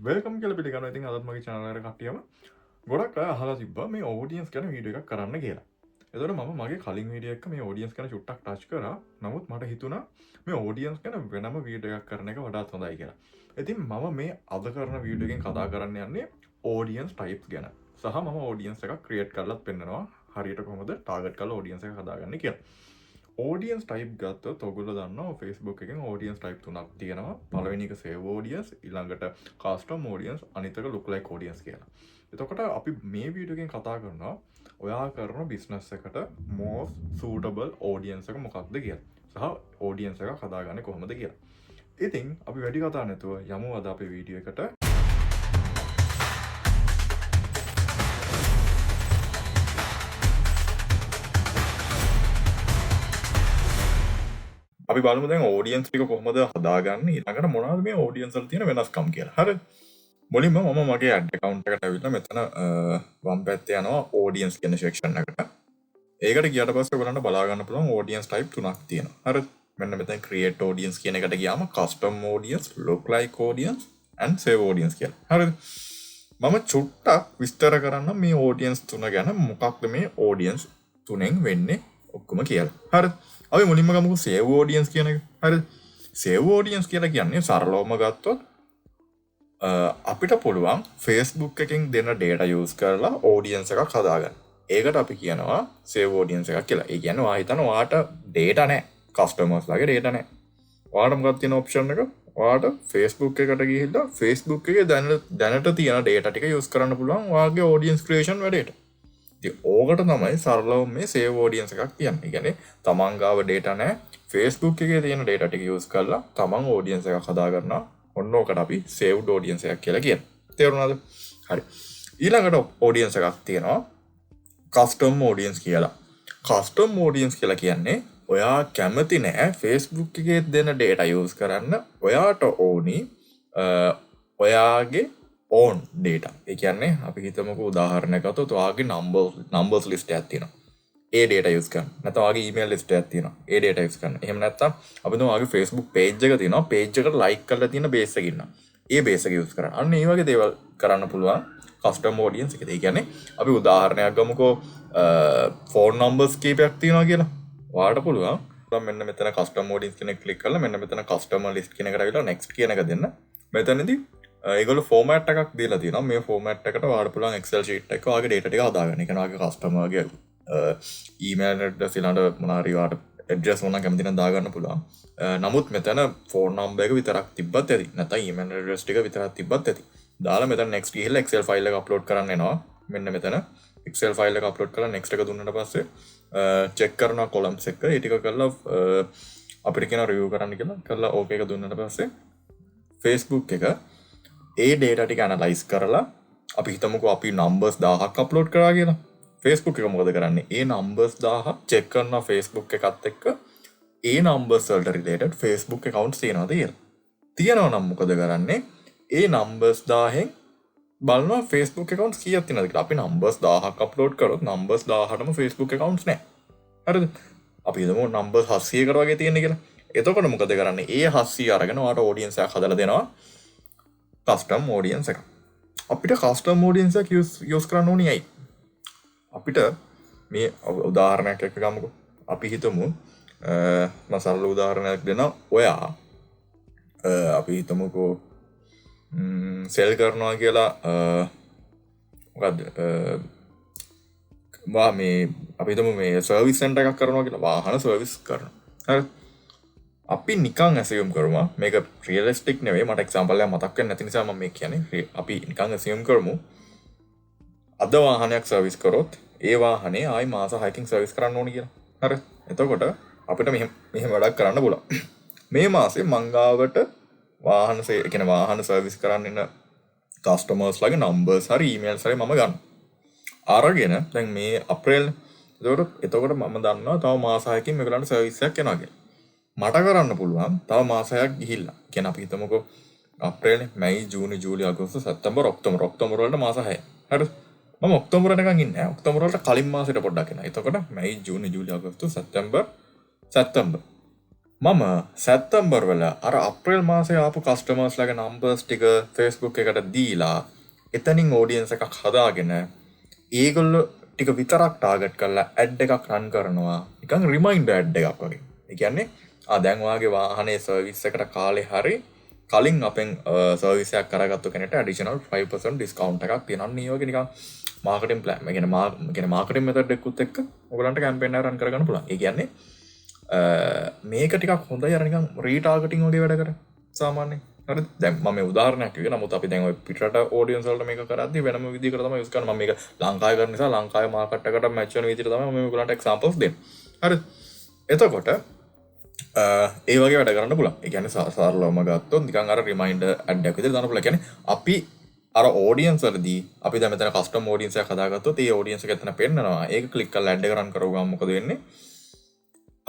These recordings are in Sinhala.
වෙල්කම් කියලා පිළිගන්නවා. ඉතින් අදත් මගේ channel එකට කට්ටියම ගොඩක් අය අහලා තිබ්බා මේ audience ගැන වීඩියෝ එකක් කරන්න කියලා. එතකොට මම මගේ කලින් වීඩියෝ එක මේ audience ගැන චුට්ටක් ටච් කරා. නමුත් මට හිතුණා මේ audience ගැන වෙනම වීඩියෝ එකක් කරන එක වඩාත් හොඳයි කියලා. ඉතින් මම මේ අද කරන වීඩියෝ එකෙන් කතා කරන්න යන්නේ audience types ගැන. සහ මම audience එකක් create කරලාත් පෙන්නනවා හරියට කොහොමද target කරලා audience එක හදාගන්නේ කියලා. audience type ගත්තොත් ඔයගොල්ලෝ දන්නවා Facebook එකෙන් audience type තුනක් තියෙනවා. පළවෙනි එක save audience, ඊළඟට custom audience, අනිත් එක look like audience කියලා. එතකොට අපි මේ වීඩියෝ එකෙන් කතා කරනවා ඔයා කරන business එකට most suitable audience එක මොකක්ද කියලා. සහ audience එක හදාගන්නේ කොහොමද කියලා. ඉතින් අපි වැඩි කතා නැතුව යමු අද අපේ වීඩියෝ එකට. අපි බලමු දැන් audience ටික කොහොමද හදාගන්නේ ඊළඟට මොනවද මේ audience වල තියෙන වෙනස්කම් කියලා. හරිද? මුලින්ම මම මගේ ad account එකට ඇවිල්ලා මෙතන වම් පැත්තේ යනවා audience කියන section එකට. ඒකට ගියාට පස්සේ ඔයගලන්ට බලා ගන්න පුළුවන් audience type තුනක් තියෙනවා. හරිද? මෙන්න මෙතන create audience කියන එකට ගියාම custom audience, look like audience and save audience කියලා. හරිද? මම චුට්ටක් විස්තර කරන්න මේ audience තුන ගැන මොකක්ද මේ audience තුනෙන් වෙන්නේ ඔක්කොම කියලා. හරිද? අපි මුලින්ම ගමුකෝ save audience කියන එක. හරිද? save audience කියලා කියන්නේ සරලවම ගත්තොත් අපිට පුළුවන් Facebook එකෙන් දෙන data use කරලා audience එකක් හදාගන්න. ඒකට අපි කියනවා save audience එකක් කියලා. ඒ කියන්නේ ඔයා හිතන ඔයාට data නැහැ. customers ලාගේ data නැහැ. ඔයාට මොකක්ද තියෙන option එක? ඔයාට Facebook එකට ගිහිල්ලා Facebook එකේ දැනට තියෙන data ටික use කරන්න පුළුවන් ඔයාගේ audience creation වැඩේට. ඕකට තමයි සරලව මේ save audience එකක් කියන්නේ. ඒ කියන්නේ තමන් ගාව data නැහැ. Facebook එකේ තියෙන data ටික use කරලා තමන් audience එකක් හදා ගන්නවා. ඔන්න ඕකට අපි saved audience එකක් කියලා කියනවා. තේරුණාද? හරි. ඊළඟට audience එකක් තියෙනවා custom audience කියලා. custom audience කියලා කියන්නේ ඔයා කැමති නැහැ Facebook එකේ දෙන data use කරන්න. ඔයාට ඕනි ඔයාගේ own data. ඒ කියන්නේ අපි හිතමුකෝ උදාහරණයක් ගත්තොත් ඔයාගේ numbers list එකක් තියෙනවා. ඒ data use කරන්න. නැත්නම් ඔයාගේ email list එකක් තියෙනවා. ඒ data use කරන්න. එහෙම නැත්නම් අපි දුමු ඔයාගේ Facebook page එක තියෙනවා. page එකට like කරලා තියෙන base එක ඉන්නවා. ඒ base එක use කරන්න. අන්න ඒ වගේ දේවල් කරන්න පුළුවන් custom audience එකේ. ඒ කියන්නේ අපි උදාහරණයක් ගමුකෝ phone numbers කීපයක් තියෙනවා කියලා. ඔයාලට පුළුවන් මෙන්න මෙතන custom audience කෙනෙක් click කරලා මෙන්න මෙතන customer list කියන එකට ආවිලා next කියන එක දෙන්න. මෙතනදී ඒගොල්ලෝ ෆෝමැට් එකක් දීලා තියෙනවා. මේ ෆෝමැට් එකට ඔයාලට පුළුවන් Excel sheet එකක ඔයාගේ data ටික හදාගන්න. ඒ කියන්නේ ඔයාගේ customer ගේ email address ඊළඟට මොනාරි ඔයාලට address මොනවා කැමති නම් දාගන්න පුළුවන්. නමුත් මෙතන phone number එක විතරක් තිබ්බත් ඇති. නැත්නම් email address ටික විතරක් තිබ්බත් ඇති. දාලා මෙතන next ගිහිල්ලා Excel file එක upload කරන්න එනවා. මෙන්න මෙතන Excel file එක upload කරලා next එක දුන්නාට පස්සේ check කරනවා columns එක. ඒ ටික කරලා අපිට කියන review කරන්න කියලා. කරලා okay එක දුන්නාට පස්සේ Facebook එක ඒ data ටික analyze කරලා අපි හිතමුකෝ අපි numbers 1000ක් upload කරා කියලා. Facebook එක මොකද කරන්නේ? ඒ numbers 1000ක් check කරනවා Facebook එකත් එක්ක ඒ numbers වලට related Facebook accounts තියනවාද කියලා. තියනවා නම් මොකද කරන්නේ? ඒ numbers 1000න් බලනවා Facebook accounts කීයක් තියෙනවද කියලා. අපි numbers 1000ක් upload කරොත් numbers 1000ටම Facebook accounts නැහැ. හරිද? අපි හිතමු numbers 700කට වගේ තියෙන කියලා. එතකොට මොකද කරන්නේ? ඒ 700 අරගෙන ඔයාලට audience එකක් හදලා දෙනවා. custom audience එක. අපිට custom audience එක use කරන්න ඕනේ ඇයි? අපිට මේ උදාහරණයක් එක්ක ගමුකෝ. අපි හිතමු මම සරල උදාහරණයක් දෙනවා. ඔයා අපි හිතමුකෝ sell කරනවා කියලා මොකද්ද? මේ අපි හිතමු මේ service center එකක් කරනවා කියලා වාහන service කරනවා. හරි. අපි නිකන් assume කරමු මේක realistic නෙවෙයි මට example එකක් මතක් වෙන්නේ නැති නිසා මම මේ කියන්නේ අපි නිකන් assume කරමු අද වාහනයක් service කරොත් ඒ වාහනේ ආයි මාස 6කින් service කරන්න ඕනේ කියලා. හරි. එතකොට අපිට මෙහෙම වැඩක් කරන්න පුළුවන්. මේ මාසේ මංගාවට වාහන service කරන්න ඉන්න customers ලාගේ numbers හරි emails හරි මම ගන්නවා. අරගෙන දැන් මේ අප්‍රේල් එතකොට මම දන්නවා තව මාස 6කින් මේගොල්ලන්ට service එකක් එනවා කියලා. මට කරන්න පුළුවන් තව මාස 6ක් ගිහිල්ලා. කියන්නේ අපි හිතමුකෝ අප්‍රේල්, මැයි, ජූනි, ජූලි, අගෝස්තු, සැප්තැම්බර්, ඔක්තෝබර් වලට මාස 6. හරිද? මම ඔක්තෝබර් වෙනකන් ඉන්නේ නැහැ. ඔක්තෝබර් වලට කලින් මාසෙට පොඩ්ඩක් එනවා. එතකොට මැයි, ජූනි, ජූලි, අගෝස්තු, සැප්තැම්බර් මම සැත්තම්බර් වල අර අප්‍රේල් මාසේ ආපු කස්ටමර්ස් ලගේ නම්බර්ස් ටික Facebook එකට දීලා එතනින් ඕඩියන්ස් එකක් හදාගෙන ඒගොල්ලෝ ටික විතරක් ටාගට් කරලා ඇඩ් එකක් රන් කරනවා නිකන් රිමයින්ඩර් ඇඩ් එකක් වගේ. ඒ කියන්නේ දැන් ඔයාගේ වාහනේ සර්විස් එකට කාලේ හරි කලින් අපෙන් සර්විස් එකක් කරගත්තු කෙනෙක්ට ඇඩිෂනල් 5% ඩිස්කවුන්ට් එකක් තියෙනවා. අන්න ඒ වගේ නිකන් මාකටිං ප්ලෑන්, ඒ කියන්නේ මාකටිං මෙතඩ් එකකුත් එක්ක ඔයගලන්ට කැම්පේන් එක රන් කරගන්න පුළුවන්. ඒ කියන්නේ මේක ටිකක් හොඳයි අර නිකන් රීටාගටිං වගේ වැඩකට සාමාන්‍යයෙන්. හරිද? දැන් මම මේ උදාහරණයක් කිව්වේ. නමුත් අපි දැන් ඔය පිටරට ඔඩියන්ස් වලට මේක කරද්දී වෙනම විදිහකට තමයි යූස් කරන්නේ. මම මේක ලංකාවේ කරන නිසා ලංකාවේ මාකට් එකට මැච් වෙන විදිහට තමයි මම මේගොල්ලන්ට එක්සැම්පල්ස් දෙන්නේ. හරිද? එතකොට ඒ වගේ වැඩ කරන්න පුළුවන්. ඒ කියන්නේ සරලවම ගත්තොත් නිකන් අර රිමයින්ඩර් ඇඩ් එකක් විදිහට දාන්න පුළුවන්. කියන්නේ අපි අර ඔඩියන්ස් වලදී අපි දැන් මෙතන කස්ටම් ඔඩියන්ස් එකක් හදාගත්තොත් ඒ ඔඩියන්ස් එක එතන පෙන්නනවා. ඒක ක්ලික් කරලා ඇඩ් එක රන් කරවුවම මොකද වෙන්නේ?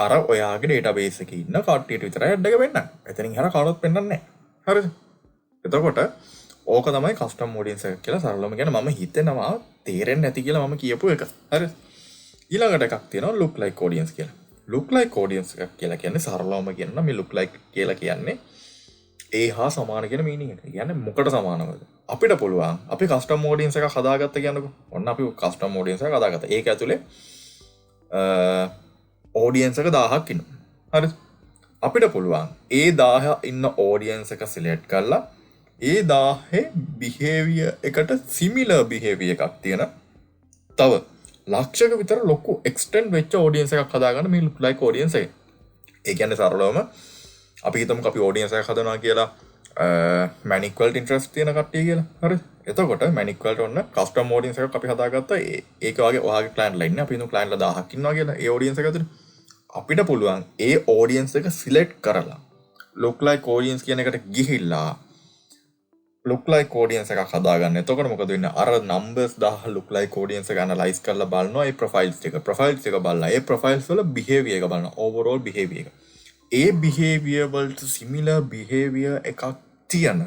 අර ඔයාගේ ඩේටාබේස් එකේ ඉන්න කට්ටියට විතරයි ඇඩ් එක වෙන්නන්නේ. එතනින් එහාට කාටවත් පෙන්නන්නේ නැහැ. හරිද? එතකොට ඕක තමයි කස්ටම් ඔඩියන්ස් එක කියලා සරලවම කියන්නේ මම හිතනවා තේරෙන්නේ නැති කියලා මම කියපු එක. හරිද? ඊළඟට එකක් තියෙනවා look like audience කියලා. look like audience එකක් කියලා කියන්නේ සරලවම කියනවා මේ look like කියලා කියන්නේ ඒ හා සමාන කියන මීනින් එක. කියන්නේ මොකට සමානවද? අපිට පුළුවන් අපි කස්ටම් ඔඩියන්ස් එකක් හදාගත්ත කියන්නකෝ. ඔන්න අපි කස්ටම් ඔඩියන්ස් එකක් හදාගත්තා. ඒක ඇතුලේ ඔඩියන්ස් එක 1000ක් ඉන්නවා. හරිද? අපිට පුළුවන් ඒ 1000 ඉන්න ඔඩියන්ස් එක සිලෙක්ට් කරලා ඒ 1000 බිහේවියර් එකට සිමිලර් බිහේවියර් එකක් තියෙන තව ලක්ෂක විතර ලොකු එක්ස්ටෙන්ඩ් වෙච්ච ඔඩියන්ස් එකක් හදාගන්න මේ look like audience එක. ඒ කියන්නේ සරලවම අපි හිතමුකෝ අපි ඔඩියන්ස් එකක් හදනවා කියලා මැනික් වලට ඉන්ට්‍රස්ට් තියෙන කට්ටිය කියලා. හරිද? එතකොට මැනික් වලට ඔන්න කස්ටම් ඔඩියන්ස් එකක් අපි හදාගත්තා. ඒක වගේ ඔයාගේ ක්ලයන්ට් ලා ඉන්නේ. අපි හිතමු ක්ලයන්ට් ලා 1000ක් ඉන්නවා කියලා. ඒ ඔඩියන්ස් එක ඇතුලේ අපිට පුළුවන් ඒ ඔඩියන්ස් එක සිලෙක්ට් කරලා look like audience කියන එකට ගිහිල්ලා look like audience එකක් හදාගන්න. එතකොට මොකද වෙන්නේ? අර numbers 1000 look like audience එක analyze කරලා බලනවා ඒ profiles ටික. profiles ටික බලලා ඒ profiles වල behavior එක බලනවා. overall behavior එක. ඒ behavior වලට similar behavior එකක් තියෙන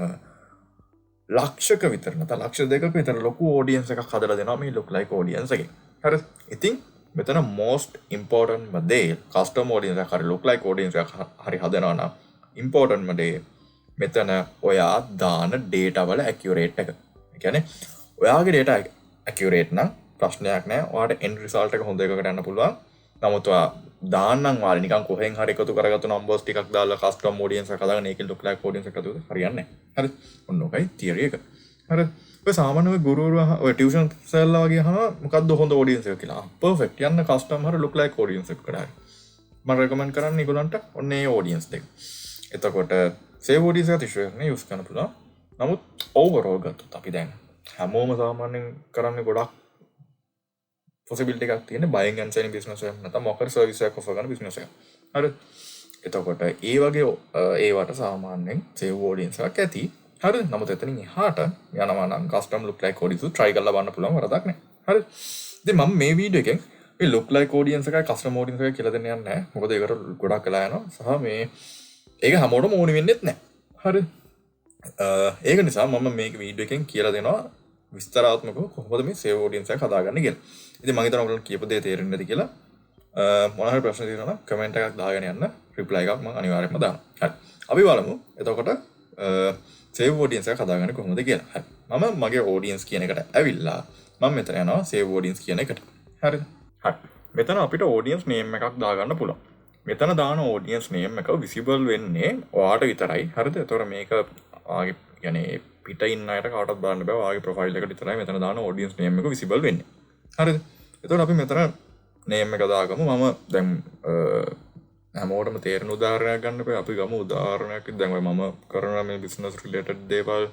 ලක්ෂක විතර නැත්නම් ලක්ෂ දෙකක විතර ලොකු audience එකක් හදලා දෙනවා මේ look like audience එකෙන්. හරිද? ඉතින් මෙතන most important දේ custom audience එක හරි look like audience එකක් හරි හදනවා නම් important දේ මෙතන ඔයා දාන data වල accurate එක. ඒ කියන්නේ ඔයාගේ data accurate නම් ප්‍රශ්නයක් නැහැ. ඔයාට end result එක හොඳ එකකට යන්න පුළුවන්. නමුත් ඔයා දාන්නම් වාලේ නිකන් කොහෙන් හරි එකතු කරගත්තු numbers ටිකක් දාලා custom audience එකක් හදාගෙන ඒකෙන් look like audience එකක් හදුවොත් හරියන්නේ නැහැ. හරිද? ඔන්න ඔකයි theory එක. හරිද? ඔය සාමාන්‍ය ඔය ගුරුවරු ඔය ටියුෂන් සර්ලා වගේ අහනවා මොකද්ද හොඳ audience එක කියලා. perfect යන්න custom හරි look like audience එකකට හරි. මම recommend කරන්නේ ඒගොල්ලන්ට ඔන්න ඒ audience දෙක. එතකොට save audience එක තිෂුවරනේ use කරන්න පුළුවන්. නමුත් overall ගත්තොත් අපි දැන් හැමෝම සාමාන්‍යයෙන් කරන්නේ ගොඩක් possibility එකක් තියෙන buying and selling business එක නැත්නම් මොකද service එකක් offer කරන business එක. හරිද? එතකොට ඒ වගේ ඒවට සාමාන්‍යයෙන් save audience එකක් ඇති. හරිද? නමුත් එතනින් එහාට යනවා නම් custom look like audience try කරලා බලන්න පුළුවන් වරදක් නැහැ. හරිද? ඉතින් මම මේ වීඩියෝ එකෙන් මේ look like audience එකයි custom audience එකයි කියලා දෙන්න යන්නේ නැහැ. මොකද ඒකට ගොඩක් වෙලා යනවා. සහ මේ ඒක හැමෝටම ඕනෙ වෙන්නේත් නැහැ. හරිද? ඒක නිසා මම මේක වීඩියෝ එකෙන් කියලා දෙනවා විස්තරාත්මකව කොහොමද මේ save audience එක හදාගන්නේ කියලා. ඉතින් මම හිතනවා ඔයගොල්ලෝ කියපු දේ තේරෙන්නේ නැති කියලා. මොනවා හරි ප්‍රශ්න තියෙනවා නම් කමෙන්ට් එකක් දාගෙන යන්න. රිප්ලයි එකක් මම අනිවාර්යයෙන්ම දානවා. හරි. අපි බලමු. එතකොට save audience එක හදාගන්නේ කොහොමද කියලා. හරි. මම මගේ audience කියන එකට ඇවිල්ලා මම මෙතන යනවා save audience කියන එකට. හරිද? හරි. මෙතන අපිට audience name එකක් දාගන්න පුළුවන්. මෙතන දාන audience name එක visible වෙන්නේ ඔයාට විතරයි. හරිද? ඒතකොට මේක ආගේ يعني පිට ඉන්න අයට කාටවත් බලන්න බෑ. ඔයාගේ profile එකට විතරයි මෙතන දාන audience name එක visible වෙන්නේ. හරිද? එතකොට අපි මෙතන name එක දාගමු. මම දැන් හැමෝටම තේරෙන උදාහරණයක් ගන්න බෑ. අපි ගමු උදාහරණයක්. දැන් ඔය මම කරන මේ business related දේවල්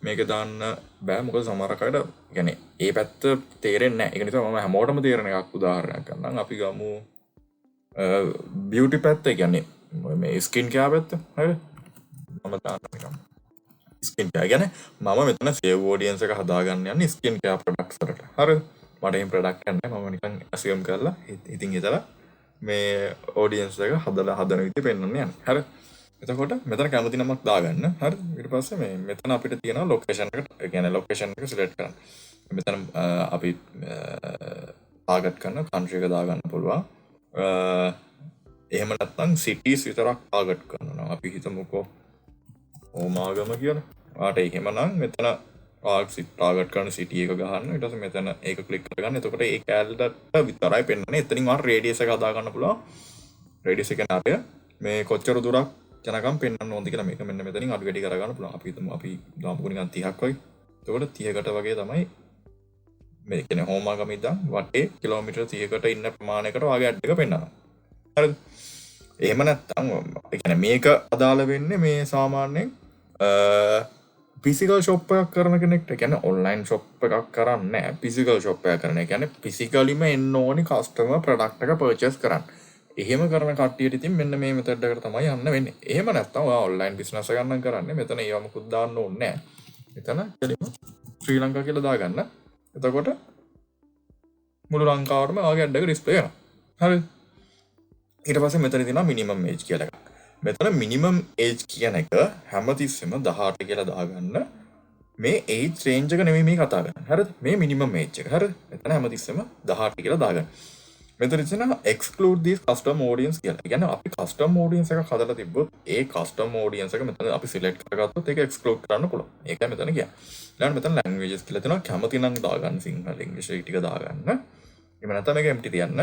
මේක දාන්න බෑ. මොකද සමහර අයට يعني ඒ පැත්ත තේරෙන්නේ නැහැ. ඒක නිසා මම හැමෝටම තේරෙන එකක් උදාහරණයක් ගන්නම්. අපි ගමු beauty පැත්ත. ඒ කියන්නේ මේ skin care පැත්ත. හරිද? මම දාන්න නිකන් skin care. කියන්නේ මම මෙතන save audience එක හදාගන්න යන්නේ skin care products වලට. හරිද? මට එහෙම ප්‍රොඩක්ට් එකක් නැහැ. මම නිකන් assume කරලා ඉතින් හිතලා මේ audience එක හදලා හදන විදිහ පෙන්වන්න යන්නේ. හරි. එතකොට මෙතන කැමති නමක් දාගන්න. හරි. ඊට පස්සේ මේ මෙතන අපිට තියෙනවා location එකට. ඒ කියන්නේ location එක select කරන්න. මෙතන අපි target කරන country එක දාගන්න පුළුවන්. එහෙම නැත්නම් සිටිස් විතරක් ටාගට් කරනවා. අපි හිතමුකෝ ඕමාගම කියලා. ආට එහෙමනම් මෙතන ටාගට් කරන සිටි එක ගහන්න. ඊට පස්සේ මෙතන ඒක ක්ලික් කරගන්න. එතකොට ඒ කැලලට විතරයි පෙන්වන්නේ. එතනින් වාට රේඩියස් එක හදා ගන්න පුළුවන්. රේඩියස් එක නාටය මේ කොච්චර දුරක් යනකම් පෙන්වන්න ඕනද කියලා මේක මෙන්න මෙතනින් අඩු වැඩි කරගන්න පුළුවන්. අපි හිතමු අපි දාමුකෝ නිකන් 30ක් වගේ. එතකොට 30කට වගේ තමයි මේ කියන්නේ හෝමාගම ඉඳන් වටේ කිලෝමීටර් 30කට ඉන්න ප්‍රමාණයකට වාගේ ඇඩ් එක පෙන්වනවා. හරිද? එහෙම නැත්නම් ඒ කියන්නේ මේක අදාළ වෙන්නේ මේ සාමාන්‍යයෙන් ෆිසිකල් ෂොප් එකක් කරන කෙනෙක්ට. ඒ කියන්නේ ඔන්ලයින් ෂොප් එකක් කරන්නේ නැහැ. ෆිසිකල් ෂොප් එකක් කරන. ඒ කියන්නේ ෆිසිකලිම එන්න ඕනි කස්ටමර් ප්‍රොඩක්ට් එක පර්චේස් කරන්න. එහෙම කරන කට්ටියට ඉතින් මෙන්න මේ මෙතඩ් එකට තමයි යන්න වෙන්නේ. එහෙම නැත්නම් ඔයා ඔන්ලයින් බිස්නස් එකක් නම් කරන්නේ මෙතන ඒව මොකුත් දාන්න ඕනේ නැහැ. එතන කෙලිම ශ්‍රී ලංකා කියලා දාගන්න. එතකොට මුළු ලංකාවටම ඔයාගේ ඇඩ් එක ඩිස්ප්ලේ වෙනවා. හරිද? ඊට පස්සේ මෙතන තියෙනවා මිනිමම් ඒජ් කියලා එකක්. මෙතන මිනිමම් ඒජ් කියන එක හැමතිස්සෙම 18 කියලා දාගන්න. මේ ඒජ් රේන්ජ් එක නෙමෙයි මේ කතා කරන්නේ. හරිද? මේ මිනිමම් ඒජ් එක. හරිද? මෙතන හැමතිස්සෙම 18 කියලා දාගන්න. මෙතන තියෙනවා exclude these custom audience කියලා. ඒ කියන්නේ අපි custom audience එකක් හදලා තිබ්බොත් ඒ custom audience එක මෙතන අපි select කරගත්තොත් ඒක exclude කරන්න පුළුවන්. ඒකයි මෙතන කියන්නේ. ඊළඟට මෙතන languages කියලා තියෙනවා. කැමති නම් දාගන්න සිංහල ඉංග්‍රීසි ටික දාගන්න. එහෙම නැත්නම් මේක empty තියන්න.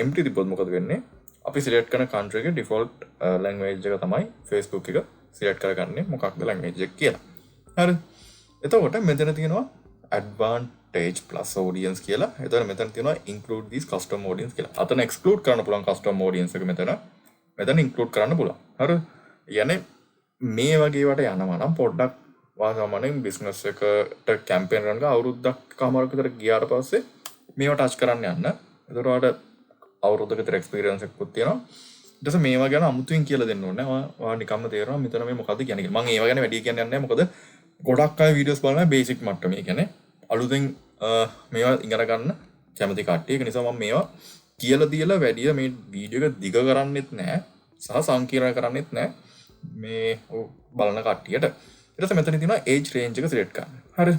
empty තිබ්බොත් මොකද වෙන්නේ? අපි select කරන country එකේ default language එක තමයි Facebook එක select කරගන්නේ මොකක්ද language එක කියලා. හරිද? එතකොට මෙතන තියෙනවා advantage plus audience කියලා. එතකොට මෙතන තියෙනවා include these custom audience කියලා. අතන exclude කරන්න පුළුවන් custom audience එක මෙතන include කරන්න පුළුවන්. හරිද? يعني මේ වගේ වට යනවා නම් පොඩ්ඩක් වාසාමානෙන් business එකට campaign කරනක අවුරුද්දක් කමාරක විතර ගියාට පස්සේ මේව touch කරන්න යන්න. එතකොට ඔයාලට අවුරුද්දක විතර experience එකකුත් තියෙනවා. ඊට පස්සේ මේවා ගැන අමුතුවෙන් කියලා දෙන්න ඕනේ. ඔයා නිකම්ම තේරෙනවා මෙතන මේ මොකද්ද කියන්නේ කියලා. මම ඒවා ගැන වැඩි කියන්නේ නැහැ. මොකද ගොඩක් අය වීඩියෝස් බලනවා බේසික් මට්ටමේ. කියන්නේ අලුතෙන් මේවා ඉගෙන ගන්න කැමති කට්ටිය. ඒක නිසා මම මේවා කියලා දීලා වැඩි මේ වීඩියෝ එක දිග කරන්නෙත් නැහැ. සහ සංකීර්ණ කරන්නෙත් නැහැ. මේ බලන කට්ටියට. ඊට පස්සේ මෙතන තියෙනවා age range එක select කරන්න. හරිද?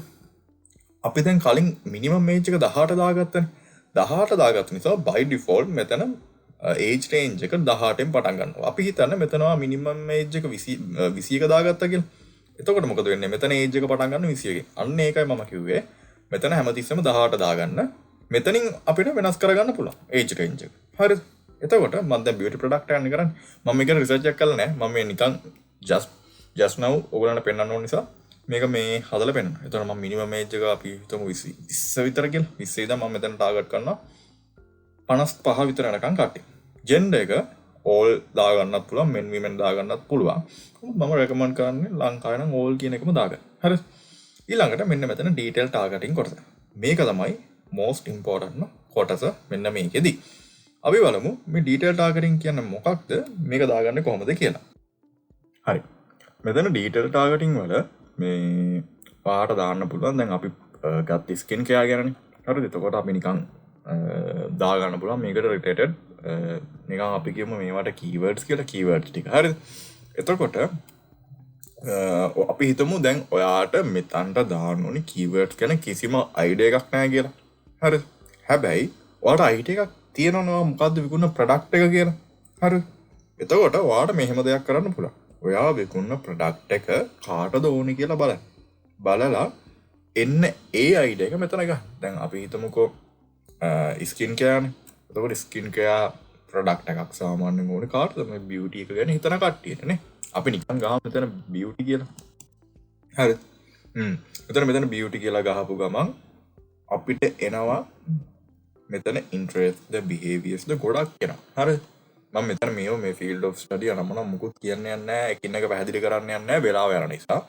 අපි දැන් කලින් minimum age එක 18 දාගත්තනේ. 18 දාගත්ත නිසා by default මෙතන age range එක 18න් පටන් ගන්නවා. අපි හිතන්නේ මෙතන minimum age එක 21 දාගත්තා කියලා. එතකොට මොකද වෙන්නේ? මෙතන age එක පටන් ගන්න 21කින්. අන්න ඒකයි මම කිව්වේ. මෙතන හැමතිස්සෙම 18 දාගන්න. මෙතනින් අපිට වෙනස් කරගන්න පුළුවන් age range එක. හරිද? එතකොට මම දැන් beauty product එකක් කරන්නේ. මම මේක රිසර්ච් එකක් කරලා නැහැ. මම මේ නිකන් just now ඔයගොල්ලන්ට පෙන්වන්න ඕන නිසා මේක මේ හදලා පෙන්නනවා. එතකොට මම මිනිමම් ඒජ් එක අපි හිතමු 20 විතර කියලා. 20 ඉඳන් මම මෙතන ටාගට් කරනවා 55 විතර යනකම් කට්ටිය. ජෙන්ඩර් එක all දාගන්නත් පුළුවන්, men women දාගන්නත් පුළුවන්. මම රෙකමන්ඩ් කරන්නේ ලංකාවේ නම් all කියන එකම දාගන්න. හරිද? ඊළඟට මෙන්න මෙතන detail targeting කොටස. මේක තමයි most important කොටස මෙන්න මේකෙදි. අපි බලමු මේ detail targeting කියන්නේ මොකක්ද? මේක දාගන්නේ කොහොමද කියලා. හරි. මෙතන detail targeting වල මේ පාට දාන්න පුළුවන්. දැන් අපි ගත්ත ස්කින් කෙයා ගැනනේ. හරිද? එතකොට අපි නිකන් දාගන්න පුළුවන් මේකට related නිකන් අපි කියමු මේවට keywords කියලා keywords ටික. හරිද? එතකොට අපි හිතමු දැන් ඔයාට මෙතනට දාන්න ඕනි keywords ගැන කිසිම idea එකක් නැහැ කියලා. හරිද? හැබැයි ඔයාට idea එකක් තියෙනවා මොකද්ද විකුණන product එක කියලා. හරිද? එතකොට ඔයාට මෙහෙම දෙයක් කරන්න පුළුවන්. ඔයා විකුණන ප්‍රොඩක්ට් එක කාටද ඕනේ කියලා බලන්න. බලලා එන්න ඒ අයිඩියා එක මෙතන ගන්න. දැන් අපි හිතමුකෝ ස්කින් කෙයානේ. එතකොට ස්කින් කෙයා ප්‍රොඩක්ට් එකක් සාමාන්‍යයෙන් ඕනේ කාටද? මේ බියුටි එක ගැන හිතන කට්ටියනේ. අපි නිකන් ගහමු මෙතන බියුටි කියලා. හරිද? මෙතන බියුටි කියලා ගහපු ගමන් අපිට එනවා මෙතන interest the behaviors the ගොඩක් එනවා. හරිද? මම මෙතන මේ field of study අනම්මනම් මුකුත් කියන්නේ නැහැ. එකින් එක පැහැදිලි කරන්න යන්නේ නැහැ. වෙලාව යන නිසා.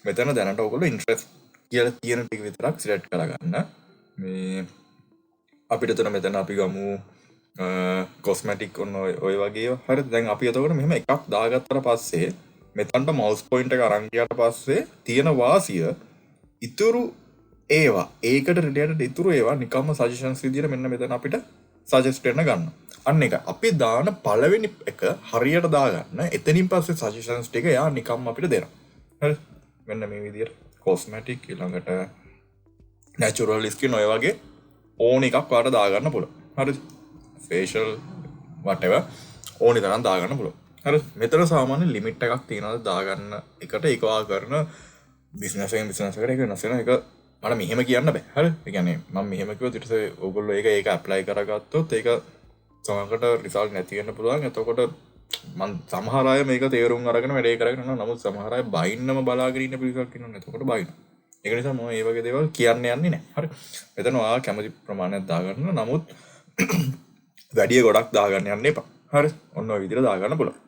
මෙතන දැනට ඔයගොල්ලෝ interest කියලා තියෙන ටික විතරක් select කරගන්න. මේ අපිට මෙතන අපි ගමු cosmetic ඔන්න ඔය වගේ. හරිද? දැන් අපි එතකොට මෙහෙම එකක් දාගත්තට පස්සේ මෙතනට mouse point එක අරන් ගියාට පස්සේ තියෙන වාසිය ඉතුරු ඒවා ඒකට related ඉතුරු ඒවා නිකම්ම suggestions විදියට මෙන්න මෙතන අපිට suggest වෙන්න ගන්න. අන්න එක අපි දාන පළවෙනි එක හරියට දාගන්න. එතනින් පස්සේ suggestions ටික යා නිකම්ම අපිට දෙනවා. හරි? මෙන්න මේ විදියට cosmetic ඊළඟට natural skin ඔය වගේ ඕන එකක් ඔයාලට දාගන්න පුළුවන්. හරිද? facial whatever ඕනි තරම් දාගන්න පුළුවන්. හරි මෙතන සාමාන්‍ය ලිමිට් එකක් තියෙනවා දාගන්න එකට ඒකවා කරන බිස්නස් එකෙන් බිස්නස් එකට ඒක වෙනස් වෙන එක මට මෙහෙම කියන්න බෑ. හරි ඒ කියන්නේ මම මෙහෙම කිව්වොත් ඊට පස්සේ ඕගොල්ලෝ ඒක ඇප්ලයි කරගත්තොත් ඒක සමහරකට රිසල්ට් නැති වෙන්න පුළුවන්. එතකොට මම සමහර අය මේක තේරුම් අරගෙන වැඩේ කරගෙන යනවා. නමුත් සමහර අය බයින්නම බලාගෙන ඉන්න පිරිසක් ඉන්නවා. එතකොට බයින්න. ඒක නිසා මම මේ වගේ දේවල් කියන්න යන්නේ නැහැ. හරි. මෙතන ඔයා කැමති ප්‍රමාණයක් දාගන්න. නමුත් වැඩි ගොඩක් දාගන්න යන්න එපා. හරි. ඔන්න ඔය විදිහට දාගන්න පුළුවන්.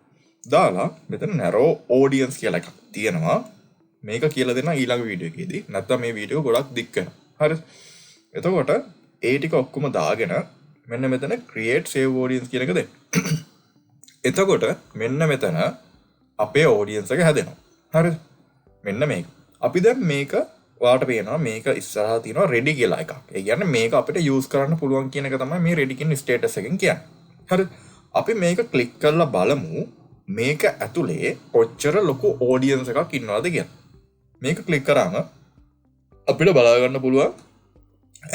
දාලා මෙතන නැරෝ ඔඩියන්ස් කියලා එකක් තියෙනවා. මේක කියලා දෙන්න ඊළඟ වීඩියෝ එකේදී. නැත්නම් මේ වීඩියෝ ගොඩක් දික් වෙනවා. හරි. එතකොට ඒ ටික ඔක්කොම දාගෙන මෙන්න මෙතන create save audience කියන එක දෙන්න. එතකොට මෙන්න මෙතන අපේ audience එක හැදෙනවා. හරිද? මෙන්න මේක. අපි දැන් මේක ඔයාලට පේනවා මේක ඉස්සරහා තියෙනවා ready කියලා එකක්. ඒ කියන්නේ මේක අපිට use කරන්න පුළුවන් කියන එක තමයි මේ ready කියන status එකෙන් කියන්නේ. හරිද? අපි මේක click කරලා බලමු මේක ඇතුලේ කොච්චර ලොකු audience එකක් ඉන්නවද කියලා. මේක click කරාම අපිට බලා ගන්න පුළුවන්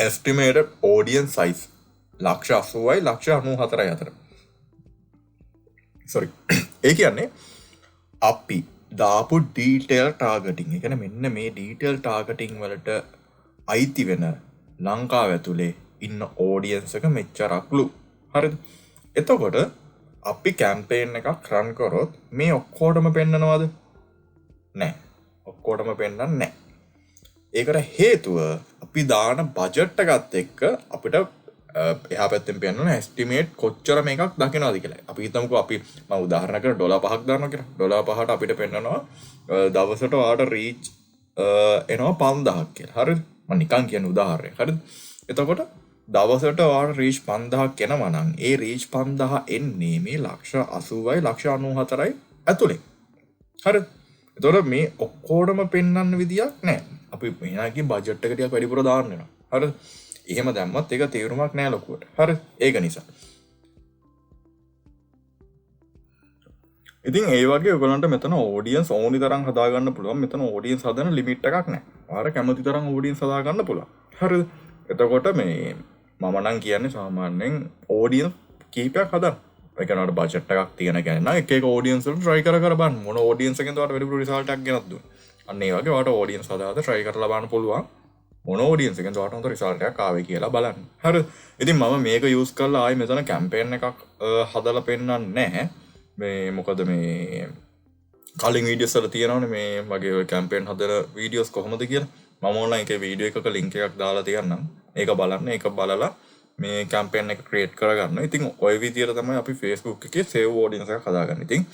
estimated audience size 180යි 194යි අතර. sorry. ඒ කියන්නේ අපි දාපු ඩීටේල් ටාගටිං. ඒ කියන්නේ මෙන්න මේ ඩීටේල් ටාගටිං වලට අයිති වෙන ලංකාව ඇතුලේ ඉන්න ඔඩියන්ස් එක මෙච්චරක්ලු. හරිද? එතකොට අපි කැම්පේන් එකක් රන් කරොත් මේ ඔක්කොටම පෙන්නනවද? නැහැ. ඔක්කොටම පෙන්නන්නේ නැහැ. ඒකට හේතුව අපි දාන බජට් එකත් එක්ක අපිට එහා පැත්තෙන් පෙන්නන එස්ටිමේට් කොච්චර මේකක් දකිනවද කියලා. අපි හිතමුකෝ අපි මම උදාහරණයක් $5ක් දානවා කියලා. $5ට අපිට පෙන්නනවා දවසට ඔයාලට රීච් එනවා 5000ක් කියලා. හරිද? මම නිකන් කියන උදාහරණයක්. හරිද? එතකොට දවසට ඔයාලට රීච් 5000ක් එනවා නම් ඒ රීච් 5000 එන්නේ මේ 180යි 194යි ඇතුලේ. හරිද? එතකොට මේ ඔක්කොටම පෙන්වන්න විදියක් නැහැ. අපි මෙහෙණකින් බජට් එක ටිකක් වැඩිපුර දාන්න වෙනවා. හරිද? එහෙම දැම්මත් ඒක තේරුමක් නෑ ලොකුවට. හරි? ඒක නිසා. ඉතින් ඒ වගේ ඔයගලන්ට මෙතන ඔඩියන්ස් ඕනි තරම් හදාගන්න පුළුවන්. මෙතන ඔඩියන්ස් හදන ලිමිට් එකක් නෑ. ඔයාලා කැමති තරම් ඔඩියන්ස් හදාගන්න පුළුවන්. හරිද? එතකොට මේ මම නම් කියන්නේ සාමාන්‍යයෙන් ඔඩියන්ස් කීපයක් හදන්න. ඒ කියන්නේ ඔයාලට බජට් එකක් තියෙන කෙනෙක් නම් එක එක ඔඩියන්ස් වලට try කර බලන්න. මොන ඔඩියන්ස් එකෙන්ද ඔයාලට වැඩිපුර රිසල්ට් එකක් ගෙනත් දුන්නේ. අන්න ඒ වගේ ඔයාලට ඔඩියන්ස් හදාලා try කරලා බලන්න පුළුවන්. මොන ඔඩියන්ස් එකෙන්ද ඔයාලට හොඳ රිසල්ට් එකක් ආවේ කියලා බලන්න. හරිද? ඉතින් මම මේක යූස් කරලා ආයේ මෙතන කැම්පේන් එකක් හදලා පෙන්නන්නේ නැහැ. මේ මොකද මේ කලින් වීඩියෝස් වල තියෙනවනේ මේ මගේ ඔය කැම්පේන් හදන වීඩියෝස් කොහොමද කියලා. මම ඕනනම් ඒකේ වීඩියෝ එකක link එකක් දාලා තියන්නම්. ඒක බලන්න. ඒක බලලා මේ කැම්පේන් එක ක්‍රියේට් කරගන්න. ඉතින් ওই විදියට තමයි අපි Facebook එකේ save audience එකක් හදාගන්නේ. ඉතින්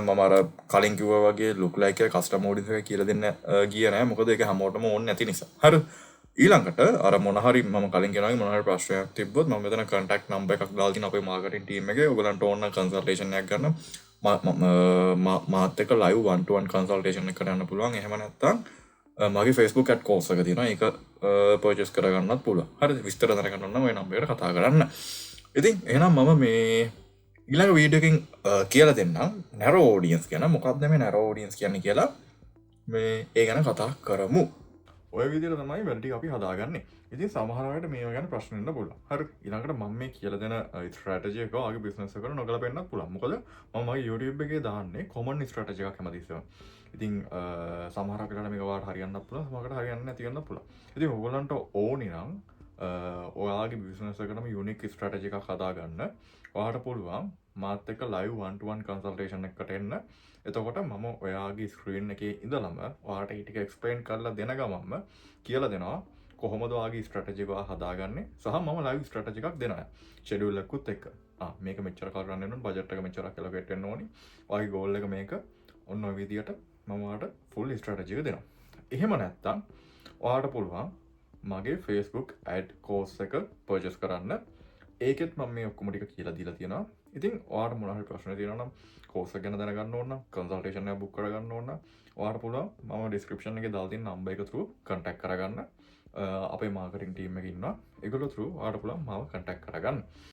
මම අර කලින් කිව්වා වගේ look like එක custom audience එක කියලා දෙන්න ගියේ නෑ. මොකද ඒක හැමෝටම ඕනේ නැති නිසා. හරිද? ඊළඟට අර මොන හරි මම කලින් කියනවා මොන හරි ප්‍රශ්නයක් තිබ්බොත් මම මෙතන contact number එකක් දාලා තියෙනවා අපේ marketing team එකේ. ඔයගලන්ට ඕන නම් consultation එකක් ගන්න මාත් එක්ක live one to one consultation එකකට යන්න පුළුවන්. එහෙම නැත්නම් මගේ Facebook ad course එක තියෙනවා. ඒක purchase කරගන්නත් පුළුවන්. හරිද? විස්තර දැනගන්න නම් ওই number එකට කතා කරන්න. ඉතින් එහෙනම් මම මේ ඊළඟ වීඩියෝ එකකින් කියලා දෙන්නම් narrow audience ගැන. මොකක්ද මේ narrow audience කියන්නේ කියලා මේ ඒ ගැන කතා කරමු. ඔය විදිහට තමයි වැඩ ටික අපි හදාගන්නේ. ඉතින් සමහර අයට මේවා ගැන ප්‍රශ්න වෙන්න පුළුවන්. හරි. ඊළඟට මම මේ කියලා දෙන ස්ට්‍රැටජි එක ඔයාගේ බිස්නස් එකට නොගලපෙන්නත් පුළුවන්. මොකද මම මගේ YouTube එකේ දාන්නේ common strategy එකක් හැමදෙස්සම. ඉතින් සමහර වෙලාවට මේක ඔයාලට හරියන්නත් පුළුවන්, සමහරකට හරියන්නේ නැති වෙන්නත් පුළුවන්. ඉතින් ඔයගොල්ලන්ට ඕනි නම් ඔයාගේ බිස්නස් එකකටම යුනික් ස්ට්‍රැටජි එකක් හදාගන්න ඔයාලට පුළුවන් මාත් එක්ක live one to one consultation එකකට එන්න. එතකොට මම ඔයාගේ ස්ක්‍රීන් එකේ ඉඳලම ඔයාලට ඒ ටික එක්ස්ප්ලেইন කරලා දෙන ගමන්ම කියලා දෙනවා කොහොමද ඔයාගේ ස්ට්‍රැටජි එක හදාගන්නේ සහ මම live ස්ට්‍රැටජි එකක් දෙනවා. ෂෙඩියුල් එකකුත් එක්ක. මේක මෙච්චර කාල රන් වෙන්න ඕනේ, බජට් එක මෙච්චරක් ඇලොකේට් වෙන්න ඕනේ. ඔයාගේ ගෝල් එක මේක. ඔන්න ඔය විදියට මම ඔයාලට ෆුල් ස්ට්‍රැටජි එක දෙනවා. එහෙම නැත්නම් ඔයාලට පුළුවන් මගේ Facebook ad course එක purchase කරන්න. ඒකෙත් මම මේ ඔක්කොම ටික කියලා දීලා තියෙනවා. ඉතින් ඔයාලට මොනවා හරි ප්‍රශ්න තියෙනවා නම් course එක ගැන දැනගන්න ඕන නම් consultation එක book කරගන්න ඕන නම් ඔයාලට පුළුවන් මම description එකේ දාලා තියෙන number එක through contact කරගන්න. අපේ marketing team එකේ ඉන්නවා. ඒගොල්ලෝ through ඔයාලට පුළුවන් මාව contact කරගන්න.